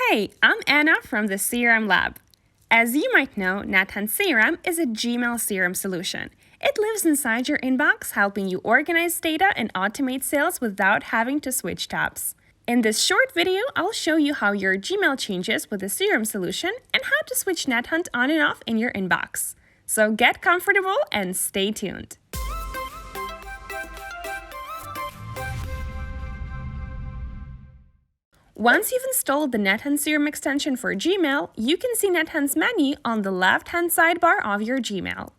Hey, I'm Anna from the CRM Lab. As you might know, NetHunt CRM is a Gmail CRM solution. It lives inside your inbox, helping you organize data and automate sales without having to switch tabs. In this short video, I'll show you how your Gmail changes with the CRM solution and how to switch NetHunt on and off in your inbox. So get comfortable and stay tuned. Once you've installed the NetHunt CRM extension for Gmail, you can see NetHunt's menu on the left-hand sidebar of your Gmail.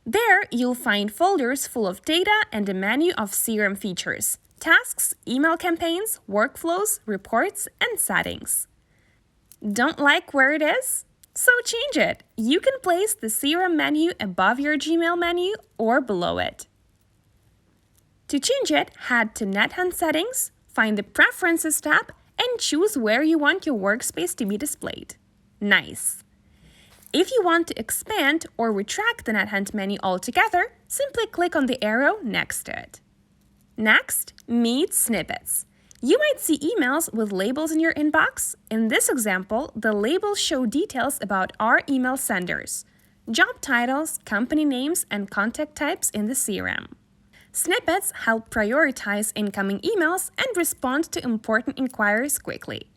There, you'll find folders full of data and a menu of CRM features, tasks, email campaigns, workflows, reports, and settings. Don't like where it is? So change it. You can place the CRM menu above your Gmail menu or below it. To change it, head to NetHunt Settings, find the Preferences tab, and choose where you want your workspace to be displayed. Nice! If you want to expand or retract the NetHunt menu altogether, simply click on the arrow next to it. Next, meet snippets. You might see emails with labels in your inbox. In this example, the labels show details about our email senders, job titles, company names, and contact types in the CRM. Snippets help prioritize incoming emails and respond to important inquiries quickly.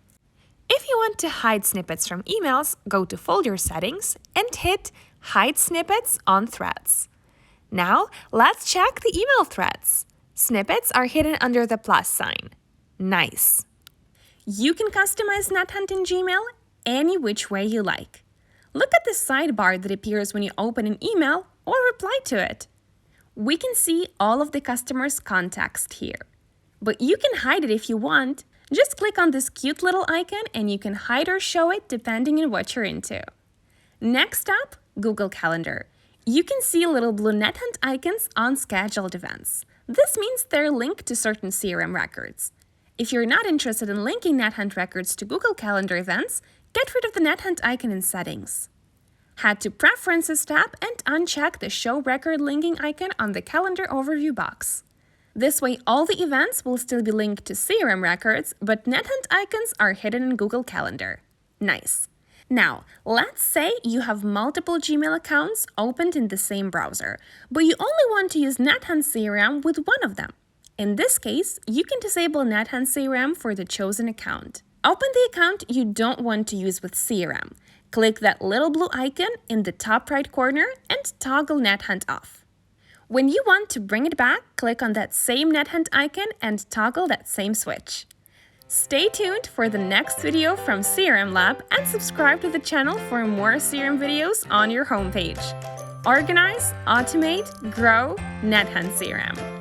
If you want to hide snippets from emails, go to Folder Settings and hit Hide Snippets on Threads. Now, let's check the email threads. Snippets are hidden under the plus sign. Nice! You can customize NetHunt in Gmail any which way you like. Look at the sidebar that appears when you open an email or reply to it. We can see all of the customer's context here. But you can hide it if you want. Just click on this cute little icon and you can hide or show it depending on what you're into. Next up, Google Calendar. You can see little blue NetHunt icons on scheduled events. This means they're linked to certain CRM records. If you're not interested in linking NetHunt records to Google Calendar events, get rid of the NetHunt icon in Settings. Head to Preferences tab and uncheck the Show Record Linking icon on the Calendar Overview box. This way, all the events will still be linked to CRM records, but NetHunt icons are hidden in Google Calendar. Nice! Now, let's say you have multiple Gmail accounts opened in the same browser, but you only want to use NetHunt CRM with one of them. In this case, you can disable NetHunt CRM for the chosen account. Open the account you don't want to use with CRM. Click that little blue icon in the top right corner and toggle NetHunt off. When you want to bring it back, click on that same NetHunt icon and toggle that same switch. Stay tuned for the next video from CRM Lab and subscribe to the channel for more CRM videos on your homepage. Organize, automate, grow, NetHunt CRM.